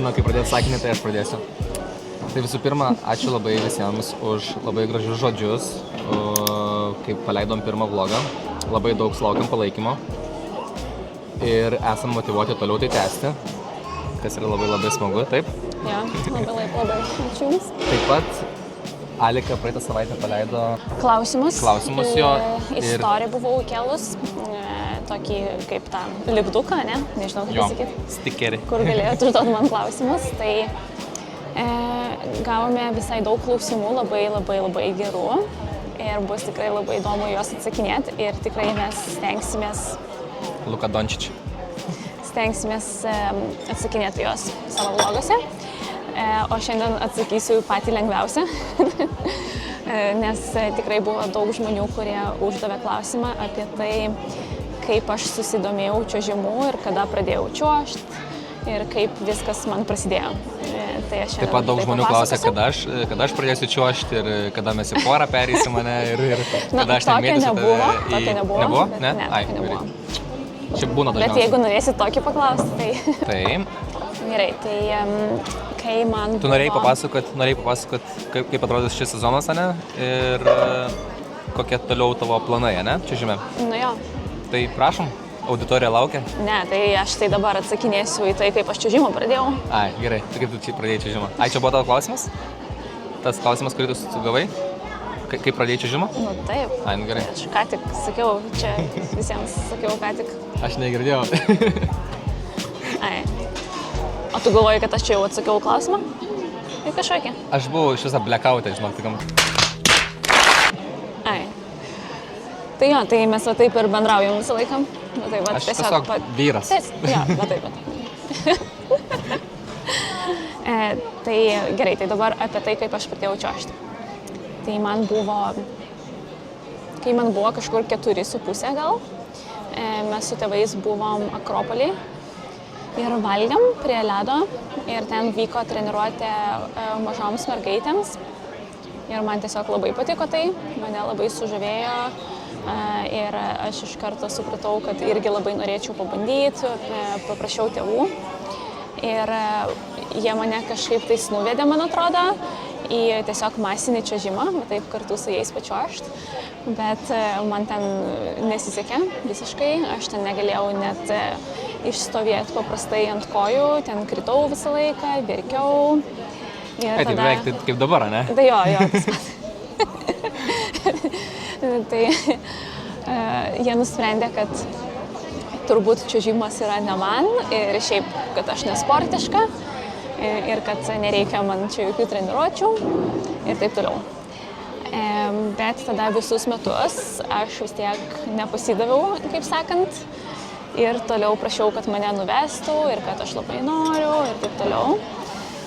nežino, kaip pradėti sakinį, tai aš pradėsiu. Tai visų pirma, ačiū labai visiems už labai gražius žodžius, kaip paleidom pirmą vlogą. Labai daug sulaukiam palaikymo ir esam motyvuoti toliau tai tęsti, kas yra labai smagu, taip? Jo, labai ačiū Jums. Taip pat Alika praeitą savaitę paleido Klausimus jo. Istoriją buvau įkelus, tokį kaip tą lipduką, ne? Nežinau, kaip pasakyti. Stikerį. Kur galėjote užduoti man klausimus. Tai gavome visai daug klausimų, labai gerų. Ir bus tikrai labai įdomu juos atsakinėti. Ir tikrai mes stengsimės... Luka Dončič. Stengsimės atsakinėti juos savo vloguose. O šiandien atsakysiu patį lengviausią, nes tikrai buvo daug žmonių, kurie uždavė klausimą apie tai, kaip aš susidomėjau čiuožimu ir kada pradėjau čiuožti ir kaip viskas man prasidėjo. Tai taip pat daug žmonių klausė, kada aš pradėsiu čiuožti ir kada mes į porą pereisim mane ir kada aš ten mėtysiu tave į... Tokio nebuvo. Nebuvo? Ne, tokio nebuvo. Šiaip būna dažniausiai. Bet jeigu norėsit tokį paklausti, tai... Taip. Gerai, tai kai man Tu norėjai papasakot, kaip atrodys šis sezonas, ane? Ir kokie toliau tavo planai, ane? Čiuožime. Nu jo. Tai prašom, auditorija laukia. Ne, tai aš tai dabar atsakinėsiu į tai, kaip aš čiuožimą pradėjau. Ai, gerai. Tai kaip tu pradėjai čiuožimą? Ai, čia buvo tavo klausimas? Tas klausimas, kurį tu sugavai? Kaip pradėjai čiuožimą? Nu taip. Ai, nu gerai. Aš ką tik sakiau, čia visiems sakiau ką tik. Aš negirdėjau. Ai. O tu galvoji, kad aš čia jau atsakiau klausimą? Tai kažkokį? Aš buvau iš visą blackoutę, žinok, tikam. Ai. Tai jo, tai mes va taip ir bendraujam visą laiką. Tai va, aš tiesiog vyras. Jo, va taip. Tai gerai, tai dabar apie tai, kaip aš pradėjau čiuožti. Tai kai man buvo kažkur 4,5 gal, mes su tėvais buvom Akropolį ir valgėm prie ledo ir ten vyko treniruotė mažoms mergaitėms. Ir man tiesiog labai patiko tai, mane labai sužavėjo ir aš iš karto supratau, kad irgi labai norėčiau pabandyti, paprašiau tėvų. Ir jie mane kažkaip tais nuvedė, man atrodo, į tiesiog masinį čiuožimą, taip kartu su jais pačiuožti. Bet man ten nesisekė visiškai, aš ten negalėjau net išstovėti paprastai ant kojų, ten kritau visą laiką, verkiau. Tai beveik kaip dabar, ne? Tai jo, tas pats. Tai jie nusprendė, kad turbūt čiuožimas yra ne man ir šiaip, kad aš nesportiška ir kad nereikia man čia jokių treniruočių ir taip toliau. Bet tada visus metus aš vis tiek nepasidaviau, kaip sakant, ir toliau prašiau, kad mane nuvestų ir kad aš labai noriu ir taip toliau.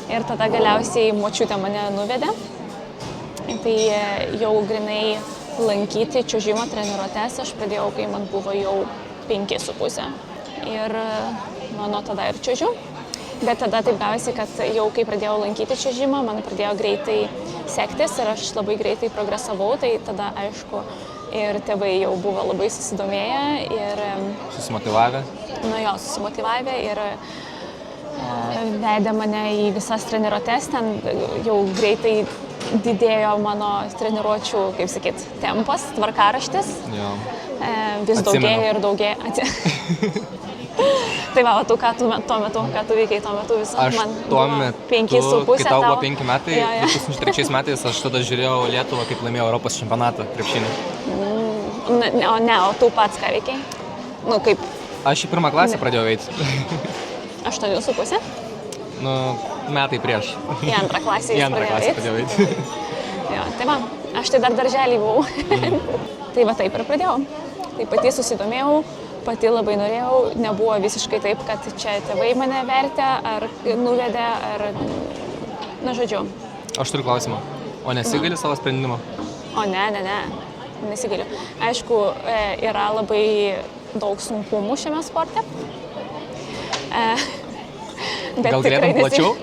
Ir tada galiausiai močiutė mane nuvedė. Tai jau grinai lankyti čiuožimo treniruotes aš pradėjau, kai man buvo jau 5,5. Ir nuo tada ir čiuožiu. Bet tada taip gavosi, kad jau kai pradėjau lankyti čiuožimą, man pradėjo greitai sektis ir aš labai greitai progresavau. Tai tada, aišku, ir tėvai jau buvo labai susidomėję ir... Susimotyvavę? Nu jo, susimotyvavę ir vedė mane į visas treniruotes. Ten jau greitai didėjo mano treniruočių, kaip sakyt, tempas, tvarkaraštis. Jo. Vis daugėja ir daugėja. Tai va, tu ką tuo metu, ką tu veikiai tuo metu visą? Aš tuo metu, kai tau buvo 5 metai, 2003 metais aš tada žiūrėjau Lietuvą, kaip laimėjo Europos čempionatą krepšinį. O tu pats ką veikiai? Nu, kaip? Aš į 1. klasę pradėjau eiti. 8,5? Nu, metai prieš. Į 2. klasę jis pradėjau eiti. Jo, tai va, aš tai dar darželį buvau. Tai va taip ir pradėjau. Tai pati susidomėjau. Pati labai norėjau, nebuvo visiškai taip, kad čia tėvai mane vertė, ar nuvedė, ar... Na, žodžiu. Aš turiu klausimą. O nesigaili savo sprendimo? O ne, nesigailiu. Aišku, yra labai daug sunkumų šiame sporte. Gal galėtum plačiau?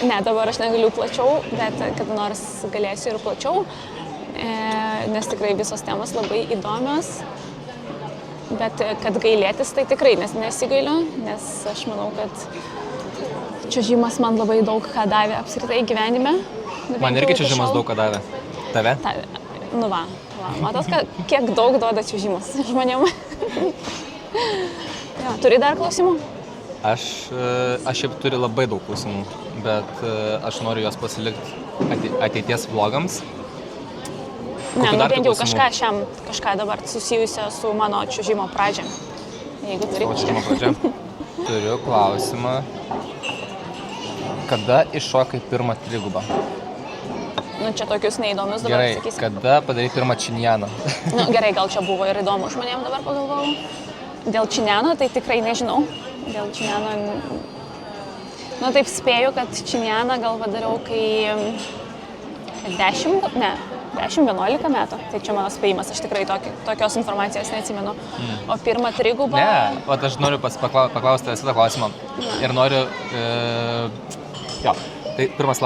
Ne, dabar aš negaliu plačiau, bet kada nors galėsiu ir plačiau, nes tikrai visos temos labai įdomios. Bet kad gailėtis, tai tikrai nesigailiu, nes aš manau, kad čiuožimas man labai daug ką davė apskritai gyvenime. Man irgi čiuožimas daug ką davė. Tave? Nu va, matos, kiek daug duoda čiuožimas žmonėm. Ja, turi dar klausimų? Aš šiaip turiu labai daug klausimų, bet aš noriu juos pasilikti ateities vlogams. Ne, nu bent jau kažką dabar susijusio su mano čiuožimo pradžia. Jeigu turi čiuožimo pradžia. Turiu klausimą. Kada iššokai pirmą trigubą? Nu, čia tokius neįdomius dabar gerai, sakysi. Kada padarai pirmą činjaną? Nu, gerai, gal čia buvo ir įdomu žmonėm dabar pagalvojau. Dėl činjano tai tikrai nežinau. Dėl činjano... Nu, taip spėju, kad činjaną gal padariau, kai 10-11 metų. Tai čia mano spėjimas, aš tikrai tokios informacijos neatsimenu. O pirmą trigubą... Ne, o aš noriu paklausti visą klausimą. Ir noriu... Jo, tai pirmas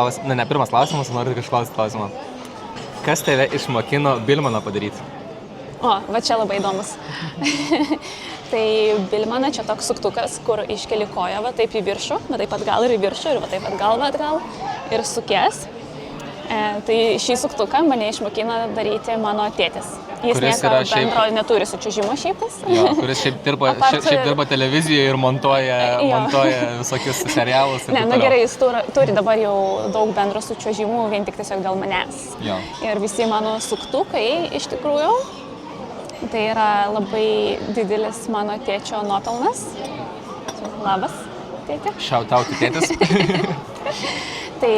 klausimas, noriu kažklausti klausimą. Kas tave išmokino Bilmaną padaryti? O, va čia labai įdomus. Tai Bilmana čia toks suktukas, kur iškeli koją, va taip į viršų, va taip atgal ir į viršų, ir va taip atgal ir sukės. Tai šį suktuką mane išmokino daryti mano tėtis. Jis nieko bendro neturi su čiuožimu šiaipis. Jo, kuris šiaip dirba televizijoje ir montuoja visokius serialus. Ne, nu gerai, jis turi dabar jau daug bendro su čiuožimu, vien tik tiesiog dėl manęs. Jo. Ir visi mano suktukai iš tikrųjų, tai yra labai didelis mano tėčio nuopelnas. Labas, tėtė. Shout out tėtis. Tai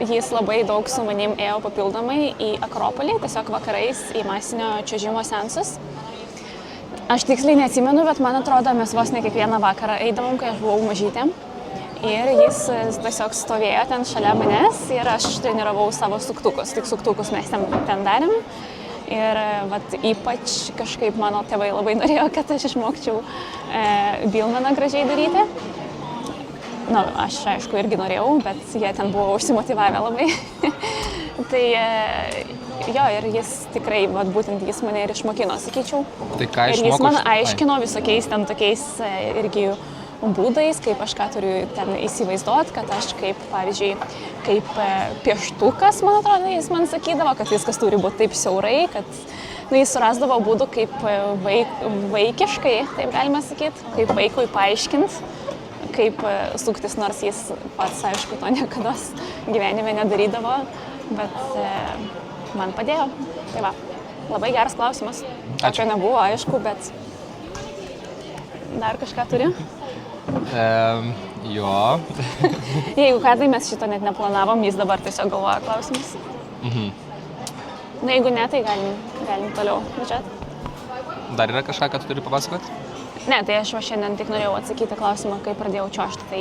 jis labai daug su manim ėjo papildomai į Akropolį, tiesiog vakarais į masinio čiuožimo seansus. Aš tiksliai neatsimenu, bet man atrodo, mes vos ne kiekvieną vakarą eidavom, kai aš buvau mažytė. Ir jis tiesiog stovėjo ten šalia manęs ir aš treniravau savo suktukus. Tik suktukus mes ten darėm. Ir vat, ypač kažkaip mano tėvai labai norėjo, kad aš išmokčiau Bilmaną gražiai daryti. Nu, aš aišku irgi norėjau, bet jie ten buvo užsimotyvavę labai. Tai jo, ir jis tikrai, vat, būtent jis mane ir išmokino, sakyčiau. Tai ką išmoko? Ir jis man aiškino visokiais ten tokiais irgi būdais, kaip aš ką turiu ten įsivaizduoti, kad aš kaip, pavyzdžiui, kaip pieštukas, man atrodo, jis man sakydavo, kad viskas turi būti taip siaurai, kad jis surasdavo būdų kaip vaikiškai, taip galima sakyti, kaip vaikui paaiškinti, kaip suktis, nors jis pats, aišku, to niekada gyvenime nedarydavo, bet man padėjo. Tai va, labai geras klausimas. Ačiū nebuvo, aišku, bet dar kažką turi? Jo. Jeigu ką, tai mes šito net neplanavom, jis dabar tiesiog galvoja klausimus. Na, jeigu ne, tai galim toliau važiuoti. Dar yra kažką, ką tu turi papasakoti? Ne, tai aš šiandien tik norėjau atsakyti klausimą, kai pradėjau čiuožti. Tai...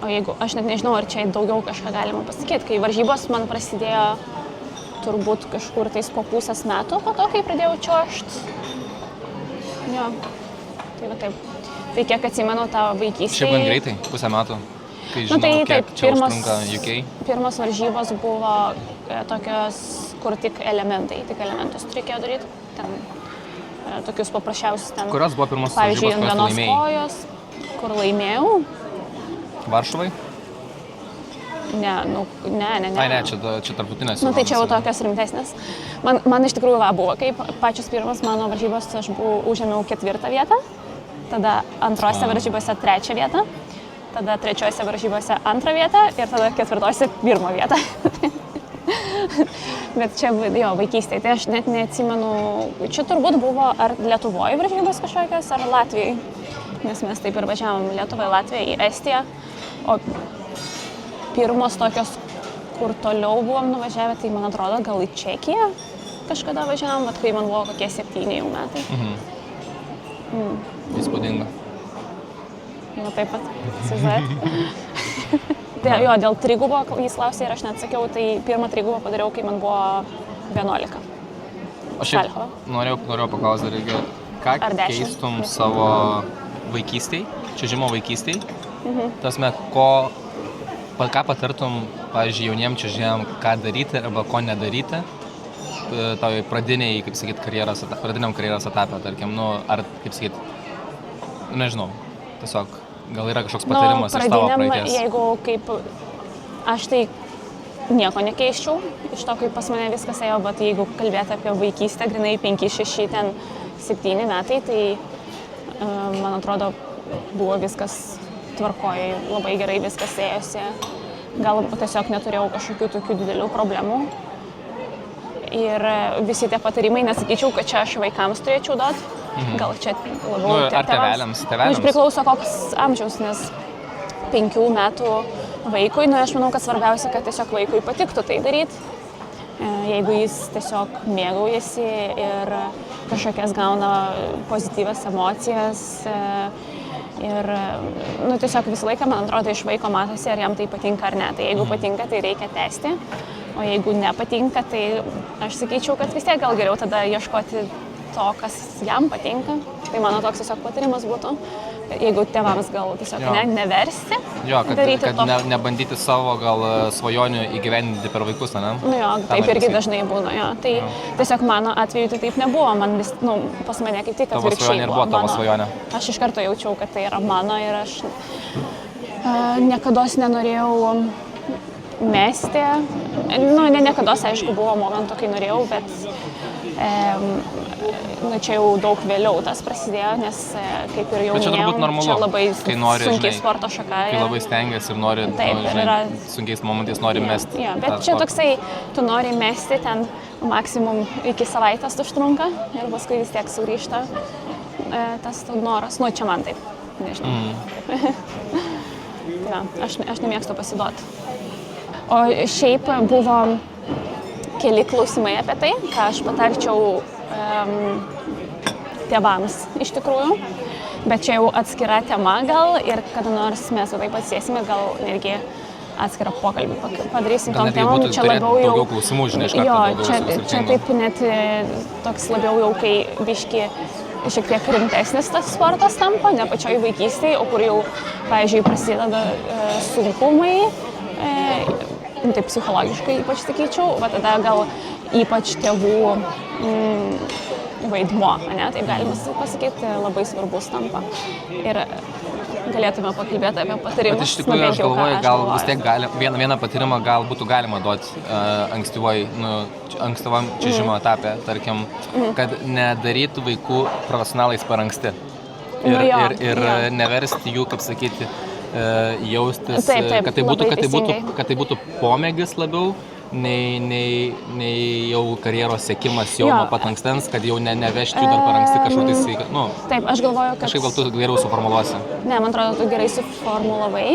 O jeigu, aš net nežinau, ar čia daugiau kažką galima pasakyti, kai varžybos man prasidėjo turbūt kažkur tais po pusės metų po to, kai pradėjau čiuožti. Jo, tai va taip. Tai kiek atsimenu tą vaikystėje... Šiaip gan greitai, pusę metų, kai žinau, kiek čia užtrunka UK. Pirmos varžybos buvo tokios, kur tik elementus reikėjo daryti. Ten tokius paprasčiausius ten... Kurios buvo pirmos varžybos, pavyzdžiui, ant vienos kojos, kur laimėjau. Varšuvai? Ne. Ai, ne, čia tarptautinės. Nu, tai čia jau tokios rimtesnės. Man iš tikrųjų buvo, kaip pačios pirmas mano varžybos, aš užėmiau 4. vietą, tada antrose varžybose 3. vietą, tada 3. varžybose 2. vietą ir tada 4. 1. vietą. Bet čia jo vaikystėje, tai aš net neatsimenu, čia turbūt buvo ar Lietuvoje varžybos kažkokios, ar Latvijai, nes mes taip ir važiavom Lietuvai, Latvijai, į Estiją, o pirmos tokios, kur toliau buvom nuvažiavę, tai man atrodo gal į Čekiją kažkada važiavom, bet kai man buvo kokie 7 jau metai. Įspūdinga. Nu taip pat, įsivaizduojat. Tai jo, dėl trigubo jis klausė ir aš neatsakiau, tai pirmą trigubą padariau, kai man buvo 11. Aš šiaip norėjau paklausti dar irgi, ką keistum savo vaikystėj, čiuožimo vaikystėj? Tasme, ką patartum, pavyzdžiui, jauniem čiuožėjam, ką daryti arba ko nedaryti toj pradiniam karjeros etape, tarkim, nu, ar, kaip sakyt, nežinau, tiesiog Gal yra kažkoks patarimas iš tavo praeities? Jeigu kaip aš tai nieko nekeiščiau iš to, kaip pas mane viskas ėjo, bet jeigu kalbėti apie vaikystę, grinai 5, 6, 7 metai, tai man atrodo buvo viskas tvarkoje, labai gerai viskas ėjosi. Gal tiesiog neturėjau kažkokių tokių didelių problemų. Ir visi tie patarimai, nesakyčiau, kad čia aš vaikams turėčiau duoti. Gal čia labiau ar tėveliams? Iš priklauso koks amžiaus, nes 5 metų vaikui, aš manau, kad svarbiausia, kad tiesiog vaikui patiktų tai daryti. Jeigu jis tiesiog mėgaujasi ir kažkokias gauna pozityvias emocijas ir tiesiog visą laiką, man atrodo, iš vaiko matosi, ar jam tai patinka ar ne. Tai jeigu patinka, tai reikia tęsti, o jeigu nepatinka, tai aš sakyčiau, kad vis tiek gal geriau tada ieškoti to, kas jam patinka. Tai mano toks tiesiog patarimas būtų. Jeigu tėvams gal tiesiog neversti daryti to. Kad nebandyti savo gal svajonių įgyvendinti per vaikus, ne? Taip irgi dažnai būna, Tai tiesiog mano atveju tai taip nebuvo, man vis, pas mane kaip tik atvirkščiai buvo. Tavo svajonė? Aš iš karto jaučiau, kad tai yra mano ir aš niekados nenorėjau mesti. Nekados, aišku, buvo momentų, kai norėjau, bet čia jau daug vėliau tas prasidėjo, nes kaip ir jau minėjau, čia labai sunkiai sporto šaka. Kai labai stengiasi ir nori, sunkiais momentais nori mesti. Bet čia toksai, tu nori mesti, ten maksimum iki savaitės užtrunka ir paskui vis tiek sugrįžta tas noras. Čia man taip, nežinau. Aš nemėgstu pasiduoti. O šiaip buvo keli klausimai apie tai, ką aš patarčiau tėvams iš tikrųjų, bet čia jau atskira tema gal ir kada nors mes jau taip atsėsime, gal netgi atskirą pokalbį padarysim tom temom. Čia labiau jau daugiau klausimų, žinai, iš karto. Čia taip net toks labiau jau, kai biški šiek tiek rimtesnis tas sportas tampa, ne pačioj vaikystėje, o kur jau, pavyzdžiui, prasideda sunkumai, taip psichologiškai ypač sakyčiau, va tada gal ypač tėvų vaidmuo, taip galima pasakyti, labai svarbus tampa. Ir galėtume pakalbėti apie patarimus. Bet iš tikrųjų aš galvoju, gal vis tiek vieną patarimą gal būtų galima duoti ankstyvam čiuožimo etape, tarkim, kad nedarytų vaikų profesionalais per anksti. Ir neversti jų, kaip sakyti, jaustis, kad tai būtų pomėgis labiau, nei jau karjeros siekimas jau nuo pat ankstens, kad jau nevežti jų dar per anksti kažkokiais sveikatos. Taip, aš galvoju, kad... Kažkaip gal tu geriau suformuluosi. Ne, man atrodo, tu gerai suformulavai.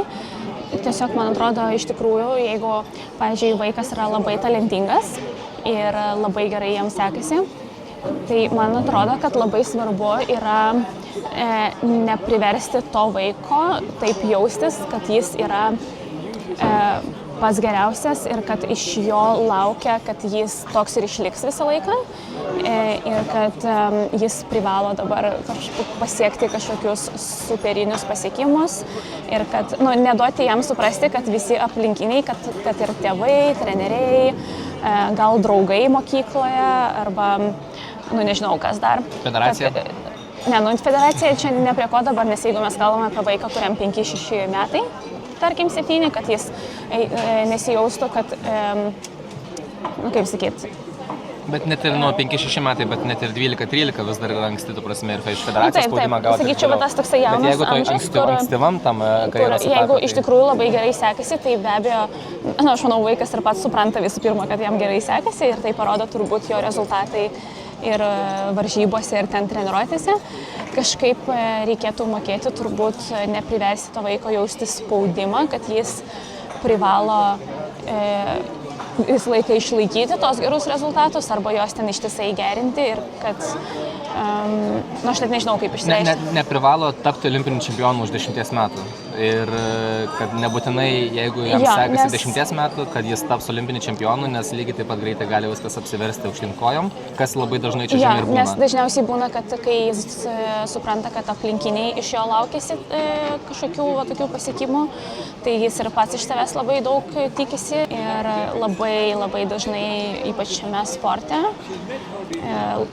Tiesiog, man atrodo, iš tikrųjų, jeigu, pavyzdžiui, vaikas yra labai talentingas ir labai gerai jam sekasi, tai man atrodo, kad labai svarbu yra nepriversti to vaiko taip jaustis, kad jis yra pats geriausias ir kad iš jo laukia, kad jis toks ir išliks visą laiką ir kad jis privalo dabar pasiekti kažkokius superinius pasiekimus ir kad neduoti jam suprasti, kad visi aplinkiniai, kad ir tėvai, treneriai, gal draugai mokykloje arba, nežinau kas dar. Federacija? Federacija čia ne prie ko dabar, nes jeigu mes kalbame apie vaiką, kuriam 5-6 metai, tarkim 7, kad jis nesijaustų, kad, kaip sakyti. Bet net ir nuo 5-6 metai, bet net ir 12-13 vis dar yra anksti, tu prasme, ir iš federacijos spaudimą gauti. Sakyčiau, bet tas toksai jaunas amžius, ankstyvam tam karjeros etape. Jeigu iš tikrųjų labai gerai sekasi, tai be abejo, aš manau, vaikas ir pats supranta visų pirma, kad jam gerai sekasi ir tai parodo turbūt jo rezultatai ir varžybose, ir ten treniruotėse. Kažkaip reikėtų mokėti turbūt nepriversti to vaiko jausti spaudimą, kad jis privalo visą laiką išlaikyti tos gerus rezultatus arba juos ten ištisai gerinti ir kad, aš net nežinau kaip išsireikšti. Neprivalo tapti olimpiniu čempionu už 10 metų ir kad nebūtinai, jeigu jam sekasi 10 metų, kad jis taps olimpiniu čempionu, nes lygiai taip pat greitai gali viskas apsiversti aukštyn kojom, kas labai dažnai čiuožime ir būna. Nes dažniausiai būna, kad kai jis supranta, kad aplinkiniai iš jo laukiasi kažkokių tokių pasiekimų, tai jis ir pats iš savęs labai daug tikisi ir labai dažnai, ypač šiame sporte,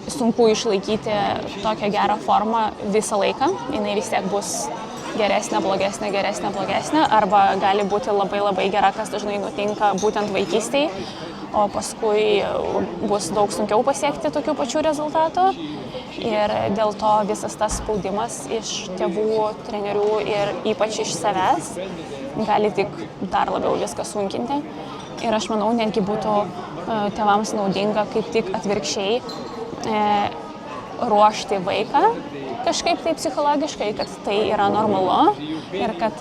sunku išlaikyti tokią gerą formą visą laiką. Jinai vis tiek bus geresnė, blogesnė, arba gali būti labai labai gera, kas dažnai nutinka būtent vaikystėje, o paskui bus daug sunkiau pasiekti tokių pačių rezultatų. Ir dėl to visas tas spaudimas iš tėvų, trenerių ir ypač iš savęs gali tik dar labiau viską sunkinti. Ir aš manau, netgi būtų tėvams naudinga kaip tik atvirkščiai ruošti vaiką kažkaip tai psichologiškai, kad tai yra normalu ir kad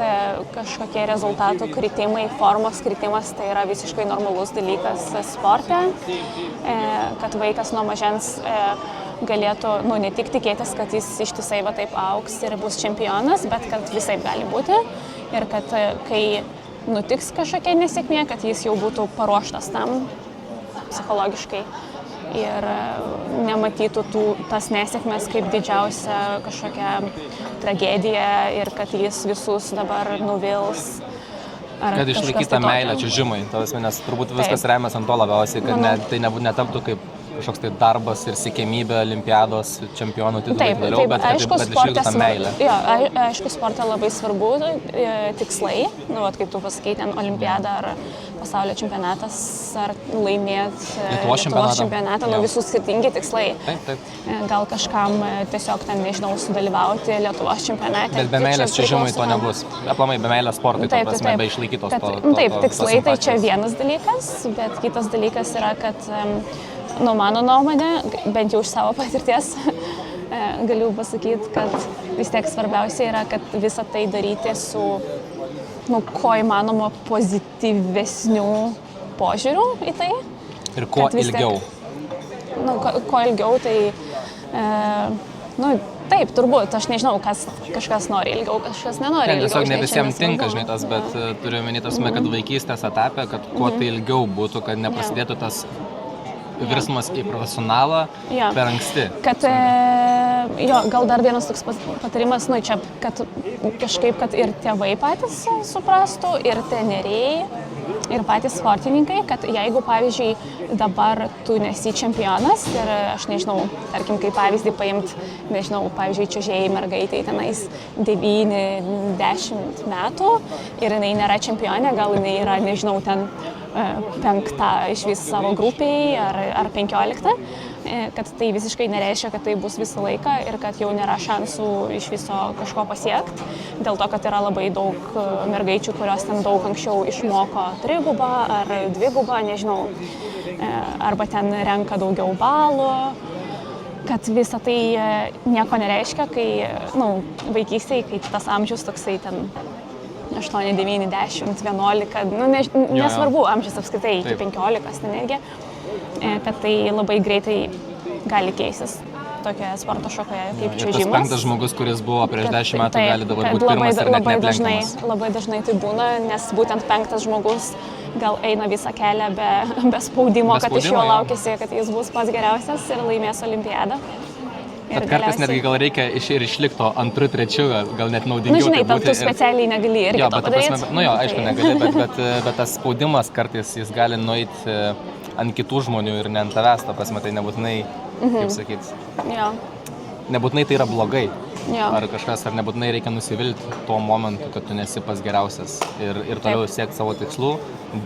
kažkokie rezultatų kritimai, formos kritimas tai yra visiškai normalus dalykas sporte, kad vaikas nuo mažens galėtų ne tik tikėtis, kad jis ištisai va taip augs ir bus čempionas, bet kad visaip gali būti ir kad kai nutiks kažkokia nesėkmė, kad jis jau būtų paruoštas tam psichologiškai ir nematytų tas nesėkmės kaip didžiausia kažkokia tragedija ir kad jis visus dabar nuvils. Kad išlaikytų meilę čiuožimui, nes turbūt viskas remiasi ant to labiausiai, kad tai netaptų kaip kažkoks tai darbas ir siekėmybė olimpiados čempionų titulai vėliau, bet išliktų tą meilę. Jo, aišku, sporte labai svarbu tikslai, kaip tu pasakai, ten olimpiada ar pasaulio čempionatas, ar laimėti Lietuvos čempionatą, visus skirtingi tikslai. Taip. Gal kažkam tiesiog ten, nežinau, sudalyvauti Lietuvos čempionate. Bet be meilės čiuožimui to nebus. Aplamai be meilės sportui, to prasme, be išlaikytos to. Taip, tikslai tai čia vienas dalykas, bet kitas dalykas yra, kad mano nuomonė, bent jau iš savo patirties, galiu pasakyti, kad vis tiek svarbiausia yra, kad visą tai daryti su kuo įmanoma pozityvesnių požiūrių į tai. Ir kuo ilgiau. Kuo ilgiau, tai taip, turbūt, aš nežinau, kažkas nori ilgiau, kažkas nenori ilgiau. Tiesiog ne visiems tinka, žinai, tas, bet turiu omeny, kad vaikystės etape, kad kuo tai ilgiau būtų, kad neprasidėtų tas virsmas į profesionalą per anksti. Kad, gal dar vienas toks patarimas, čia, kad kažkaip, kad ir tėvai patys suprastų, ir treneriai, ir patys sportininkai, kad jeigu, pavyzdžiui, dabar tu nesi čempionas ir aš nežinau, tarkim, kaip pavyzdį paimti, nežinau, pavyzdžiui, čiuožėjai mergaitai tenais 9-10 metų ir jinai nėra čempionė, gal jinai yra, nežinau, ten 5 iš vis savo grupiai ar 15, kad tai visiškai nereiškia, kad tai bus visą laiką ir kad jau nėra šansų iš viso kažko pasiekti, dėl to, kad yra labai daug mergaičių, kurios ten daug anksčiau išmoko 3-gubą ar 2-gubą, nežinau, arba ten renka daugiau balų, kad visa tai nieko nereiškia, kai vaikystėje, kai tas amžius toksai ten 8, 9, 10, 11, nesvarbu amžius apskritai, iki 15 netgi, kad tai labai greitai gali keistis tokioje sporto šakoje kaip čiuožimas. Tas 5 žmogus, kuris buvo prieš 10 metų, gali dabar būti pirmas ir net neaplenkiamas. Labai dažnai tai būna, nes būtent 5 žmogus gal eina visą kelią be spaudimo, kad iš jo laukėsi, kad jis bus pats geriausias ir laimės olimpiadą. Bet kartais netgi gal reikia išlikto 2, 3, gal net naudingiau. Žinai, tu specialiai negali irgi to padaryti. Aišku, negali, bet tas spaudimas kartais jis gali nueiti ant kitų žmonių ir ne ant tavęs, ta prasme, tai nebūtinai, kaip sakyti, nebūtinai tai yra blogai. Ar kažkas, ar nebūtinai reikia nusivilti tuo momentu, kad tu nesi pas geriausias. Ir toliau siekti savo tikslų,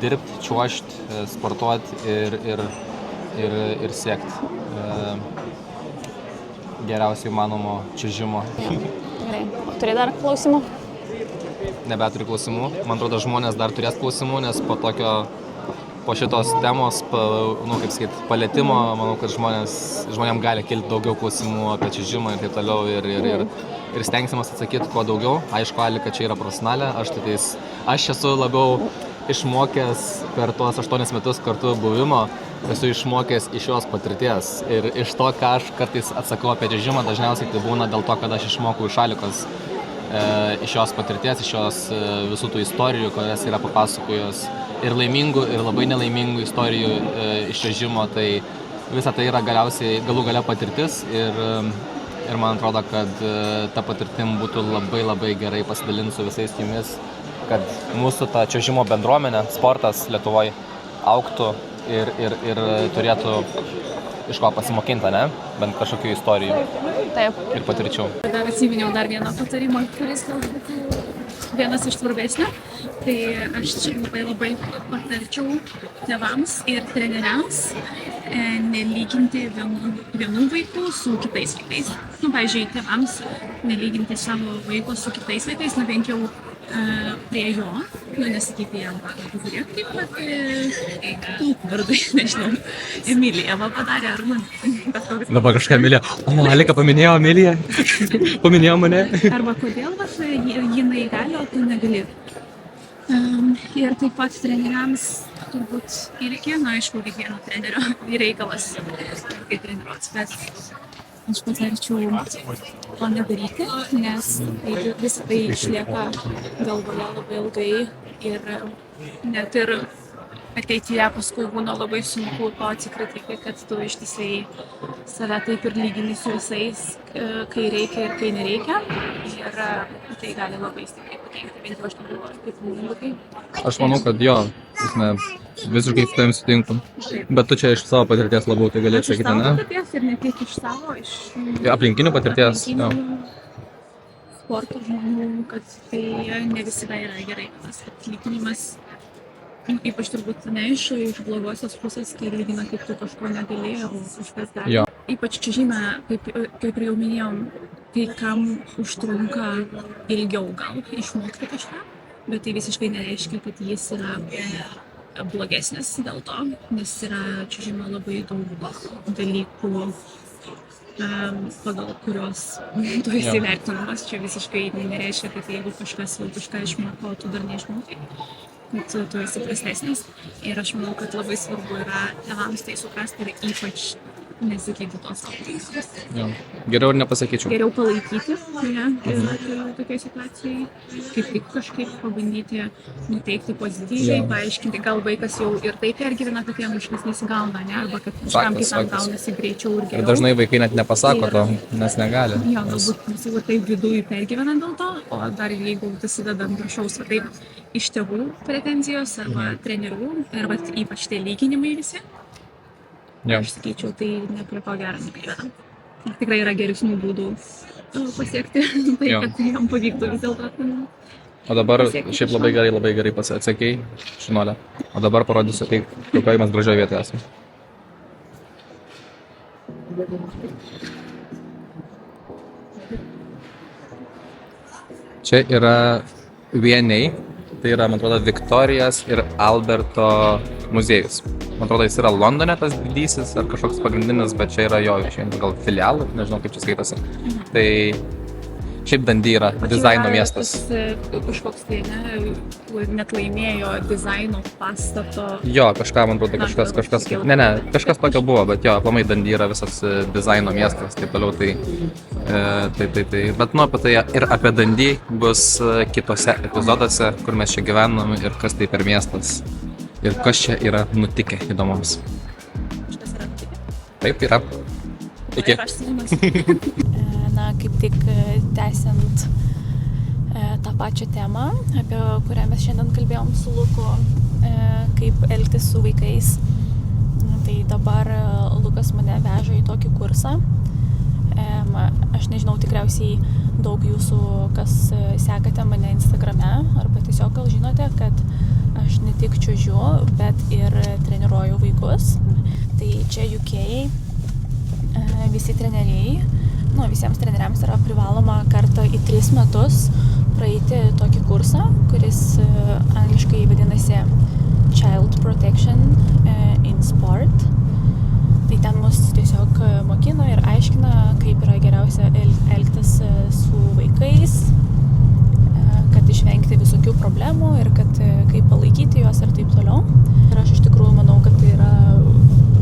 dirbti, čiuožti, sportuoti ir siekti geriausiai įmanomo čiuožimo. Gerai. Turi dar klausimų? Nebeturiu klausimų. Man atrodo, žmonės dar turės klausimų, nes po šitos temos, kaip sakyt, palietimo, manau, kad žmonėm gali kilti daugiau klausimų apie čiuožimą ir taip toliau ir stengsimės atsakyti kuo daugiau. Aišku, Alika čia yra profesionalė, aš esu labiau išmokęs per tuos 8 metus kartu buvimo, esu išmokęs iš jos patirties ir iš to, ką aš kartais atsakau apie čiuožimą, dažniausiai tai būna dėl to, kad aš išmokau iš Alikos, iš jos patirties, iš jos visų tų istorijų, kurias yra papasakojus ir laimingų, ir labai nelaimingų istorijų iš čiuožimo, tai visa tai yra galų gale patirtis ir man atrodo, kad ta patirtim būtų labai labai gerai pasidalinti su visais jumis, kad mūsų ta čiuožimo bendruomenė, sportas Lietuvoje augtų ir turėtų iš ko pasimokinti, ne? Bent kažkokių istorijų Taip. ir patirčių. Dar atsiminiau dar vieną patarimą, kuris galbūt vienas iš svarbesnių. Tai aš čia labai patarčiau tėvams ir treneriams nelyginti vienų vaikų su kitais vaikais. Pavyzdžiui, tėvams nelyginti savo vaiko su kitais vaikais, bent jau prie jo, nesakyti jam, žiūrėk, kaip pat vardai, nežinau, Emilija padarė, ar man kažkokius. Dabar kažką Emilija. O, Alika paminėjo Emiliją. Paminėjo mane. Arba kodėl jinai gali, o tu negali. Ir taip pat treneriams turbūt irgi, aišku, kiekvieno trenerio reikalas, kaip treniruotis, bet aš patarčiau to nedaryti, nes visą tai išlieka galvoje labai ilgai ir net ir ateityje paskui būna labai sunku to atsikratyti, kad tu ištisai save taip ir lygini su visais, kai reikia ir kai nereikia. Ir tai gali labai stipriai pakenkti, bent jau aš negalvoju, kaip mūsų. Aš manau, kad jo, visiškai su tavim sutinku. Bet tu čia iš savo patirties labiau tai galėčiau sakyti, ne? Iš savo patirties ir ne tik iš savo, iš Aplinkinių patirties. Jo. Sporto žmonių, kad tai ne visada yra gerai, tas atlyginimas. Ypač turbūt ne iš blogosios pusės, kai lygina, kaip tu kažko negalėjai, o kažkas gali. Jo. Ypač čiuožime, kaip ir jau minėjom, kai kam užtrunka ilgiau gal išmokti kažką, bet tai visiškai nereiškia, kad jis yra blogesnis dėl to, nes yra čiuožime labai daug dalykų, pagal kurios tu esi vertinamas. Čia visiškai nereiškia, kad jeigu kažkas jau kažką išmoko, tu dar neišmokai, kad tu esi prastesnis. Ir aš manau, kad labai svarbu yra tėvams tai suprasti ir ypač nesakyti tos savo teisus. Geriau ir nepasakyčiau. Geriau palaikyti, ir tokiai situacijai, kaip tik kažkaip pabandyti nuteikti pozityviai, paaiškinti, gal vaikas jau ir tai pergyvena, kad jam kažkas nesigauna, ne? Arba kad kažkam kitam gaunasi greičiau ir geriau. Ir dažnai vaikai net nepasako to, nes negali. Jo, galbūt visi taip viduje pergyvena dėl to, o dar jeigu dasideda ant viršaus, taip iš tėvų pretenzijos arba trenerių, arba ypač tie lyginimai visi. Aš sakyčiau, tai ne prie ko gero nepriveda. Tikrai yra geresnių būdų pasiekti tai, kad jam pavyktų vis dėlto. O dabar šiaip labai gerai atsakei, Šinolė. O dabar parodysiu, kokioje mes gražioje vietoje esame. Čia yra vieniai, tai yra, man atrodo, Viktorijos ir Alberto muziejus. Man atrodo, jis yra Londone, tas didysis ar kažkoks pagrindinis, bet čia yra jo gal filialų, nežinau kaip čia skaitosi. Tai šiaip Dundee yra dizaino miestas. Kažkoks tai, net laimėjo dizaino pastato. Jo, kažką, man atrodo, kažkas. Ne, kažkas tokio buvo, bet jo, aplamai Dundee yra visas dizaino miestas, taip toliau, tai. Bet apie tai ir apie Dundee bus kitose epizoduose, kur mes čia gyvenam ir kas tai per miestas. Ir kas čia yra nutikę įdomaus. Kažkas yra nutikę? Taip, yra. Iki. Na, kaip tik tęsiant tą pačią temą, apie kurią mes šiandien kalbėjom su Luku, kaip elgtis su vaikais. Tai dabar Lukas mane veža į tokį kursą. Aš nežinau, tikriausiai daug jūsų, kas sekate mane Instagrame, arba tiesiog gal žinote, kad aš ne tik čiuožiu, bet ir treniruoju vaikus. Tai čia UK visi treneriai, visiems treneriams yra privaloma kartą į 3 metus praeiti tokį kursą, kuris angliškai vadinasi Child Protection in Sport. Tai ten mus tiesiog mokina ir aiškina, kaip yra geriausia elgtis su vaikais, kad išvengti visokių problemų ir kad kaip palaikyti juos ir taip toliau. Ir aš iš tikrųjų manau, kad tai yra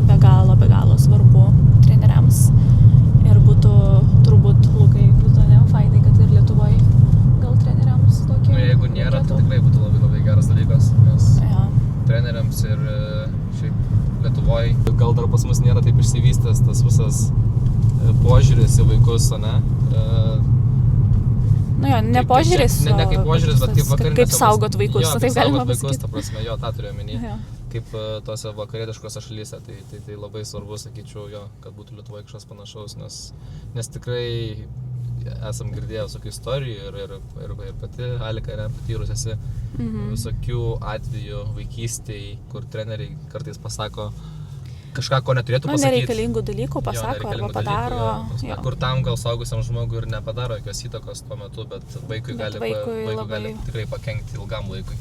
be galo svarbu treneriams. Ir būtų turbūt, Lukai, būtų fainai, kad ir Lietuvoje gal treneriams tokie. Jeigu nėra, tai tikrai būtų labai geras dalykas, nes treneriams ir šiaip Lietuvoje gal dar pas mus nėra taip išsivystęs tas visas požiūris į vaikus, ne? Ne požiūris, ne kaip požiūris, bet kaip vakarinėse. Kaip saugot vaikus, jo, taip galima vaikus, pasakyti. ta prasme, jo, tą turiu omeny. kaip tose vakarietiškose šalyse. Tai labai svarbu, sakyčiau, jo, kad būtų Lietuvoje kažkas panašaus, nes tikrai esam girdėję visokių istorijų ir pati Alika yra patyrus esi visokių atvejų vaikystėj, kur treneriai kartais pasako kažką, ko neturėtų pasakyti. Nereikalingų dalykų pasako arba padaro. Kur tam gal saugusiam žmogui ir nepadaro jokios įtakos tuo metu, bet vaikui gali tikrai pakenkti ilgam laikui.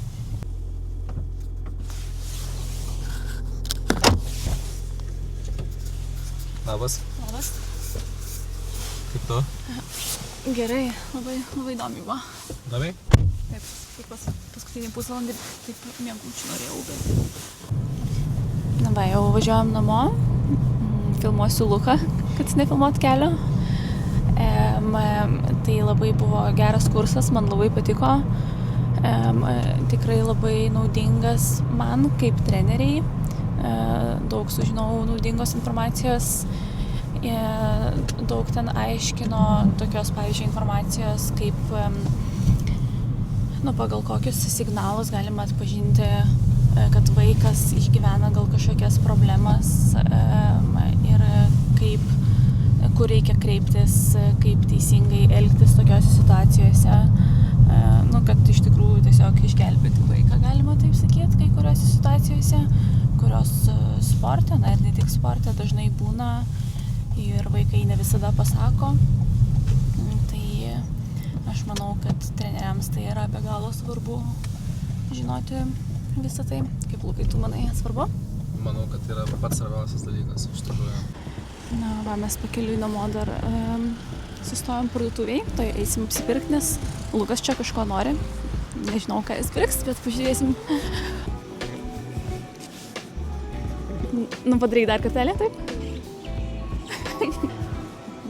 Labas. Labas. Kaip tu? Gerai, labai įdomi buvo. Įdomi? Taip, paskutinį pusvalandį taip mėgučių norėjau, bet... Na va, jau važiuojam namo, filmuosiu Luką, kad jis nefilmuot kelio. Tai labai buvo geras kursas, man labai patiko. Tikrai labai naudingas man kaip treneriai. Daug sužinau naudingos informacijos. Daug ten aiškino tokios, pavyzdžiui, informacijos, kaip pagal kokius signalus galima atpažinti, kad vaikas išgyvena gal kažkokias problemas ir kur reikia kreiptis, kaip teisingai elgtis tokiose situacijose, kad iš tikrųjų tiesiog išgelbėti vaiką, galima taip sakyti, kai kuriuose situacijose, kurios sporte, ir ne tik sporte, dažnai būna ir vaikai ne visada pasako. Tai aš manau, kad treneriams tai yra be galo svarbu žinoti visą tai. Kaip Lukai, tu manai, svarbu? Manau, kad tai yra pats svarbiausias dalykas iš tikrųjų. Na, va, mes pakeliui namo dar sustojom parduotuviai, tai eisim apsipirkti, nes Lukas čia kažko nori. Nežinau, ką jis pirks, bet pažiūrėsim. Padaryk dar kartelį, taip?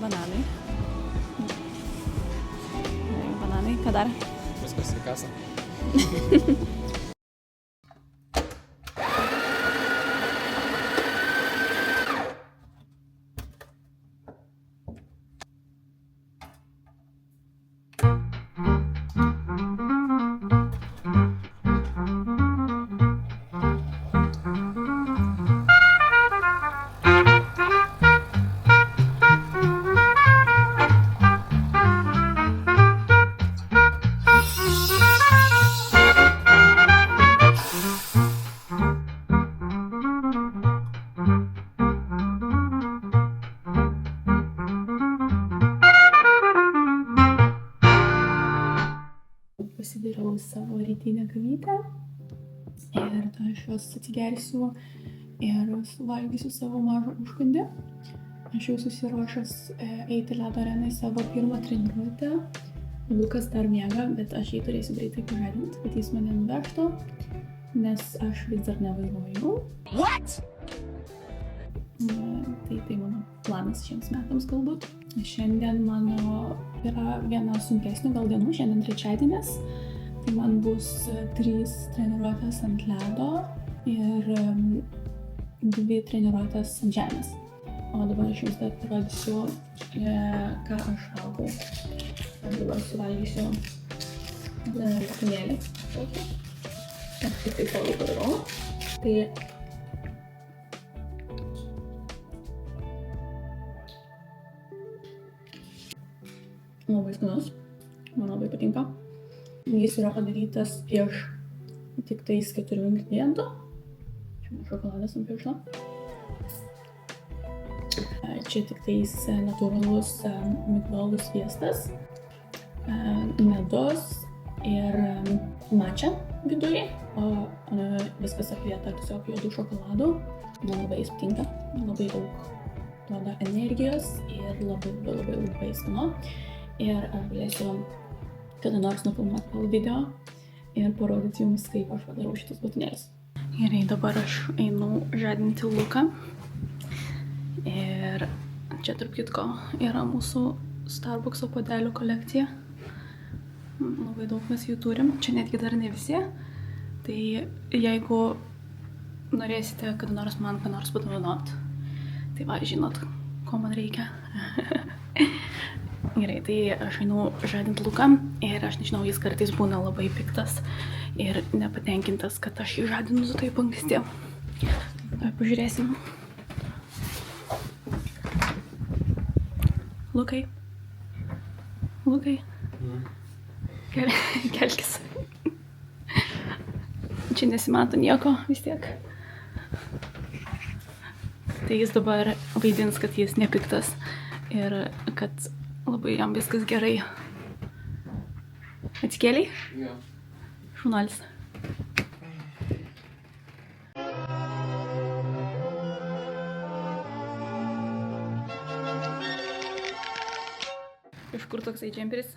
Bananai. Bananai, ką dar? Viskas į kasą. Pasidariau savo rytinę kavytę ir aš jos atsigersiu ir suvalgysiu savo mažą užkandį. Aš jau susiruošęs eiti ledo areną į savo pirmą treniruotę. Lukas dar miega, bet aš jį turėsiu greitai pažadinti, kad jis mane nuvežtų, nes aš vis dar nevairuoju. What? Tai mano planas šiems metams galbūt. Šiandien mano yra viena sunkesnių gal dienų, šiandien trečiadienis. Tai man bus 3 treniruotės ant ledo ir 2 treniruotės ant žemės. O dabar aš jums dar parodysiu, ką aš valgau. Aš dabar suvalgysiu patinėlį. Aš tik tai savo padarau. Tai labai skanus, man labai patinka. Jis yra padarytas iš tik tais 4 ingredientų. Čia šokoladas ant piršto. Čia tik tais natūralus migdolų sviestas, medus ir mača viduje, o viskas aplieta tiesiog juodų šokoladų. Man labai jis patinka, labai daug duoda energijos ir labai skanu. Ir aš galėsiu kada nors nufilmuoti video ir parodyti jums, kaip aš padarau šitus batonėlius. Gerai, dabar aš einu žadinti Luką. Ir čia tarp kitko yra mūsų Starbuckso puodelių kolekcija. Labai daug mes jų turim, čia netgi dar ne visi. Tai jeigu norėsite kada nors man ką nors padovanot, tai va, žinot, ko man reikia. Gerai, tai aš einu žadint Luką ir aš nežinau, jis kartais būna labai piktas ir nepatenkintas, kad aš jį žadinu taip anksti. Tai pažiūrėsim. Lukai. Lukai. Kelkis. Čia nesimato nieko vis tiek. Tai jis dabar vaidins, kad jis nepiktas ir kad labai jam viskas gerai. Atsikėliai? Jo. Šunalis. Iš kur toksai džemperis?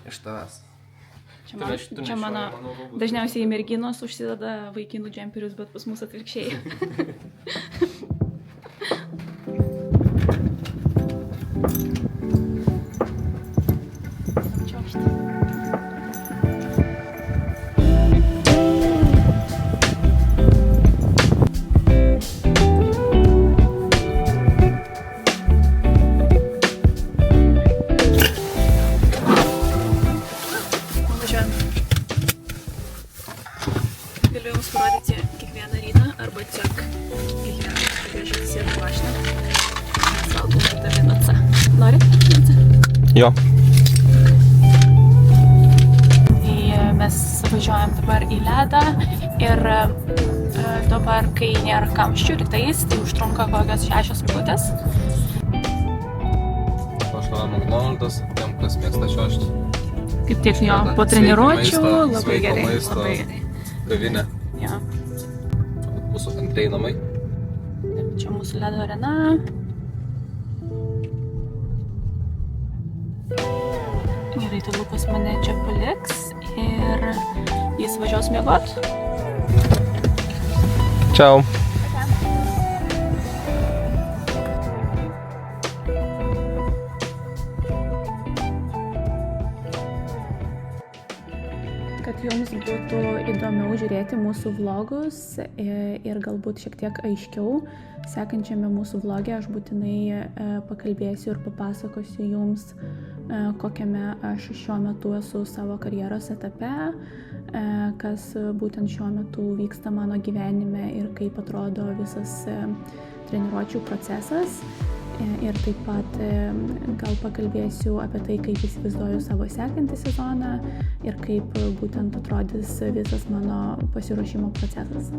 Iš tavęs. Čia mano dažniausiai merginos užsideda vaikinų džemperius, bet pas mus atvirkščiai. Galiu jums parodyti kiekvieną rytą arba tiesiog kiekvieną pavyzdžiui sėdų mašiną. Mes valgom vitamino C. Nori? Jo. Tai mes važiuojam dabar į ledą ir dabar, kai nėra kamščių rytais, tai užtrunka kokios 6 minutės. Pašlavę McDonald's, tiem, kas mėgsta čiuožti. Kaip tik jo, po treniruočių, labai gerai. Labai gerai. Kavinė. Jo. Mūsų antrieji namai. Čia mūsų ledo arena. Gerai, tai Lukas mane čia paliks ir jis važiuos miegot. Čiau. Kad jums būtų įdomiau žiūrėti mūsų vlogus ir galbūt šiek tiek aiškiau, sekančiame mūsų vloge aš būtinai pakalbėsiu ir papasakosiu jums, kokiame aš šiuo metu esu savo karjeros etape, kas būtent šiuo metu vyksta mano gyvenime ir kaip atrodo visas treniruočių procesas. Ir taip pat gal pakalbėsiu apie tai, kaip įsivaizduoju savo sekantį sezoną ir kaip būtent atrodys visas mano pasiruošimo procesas.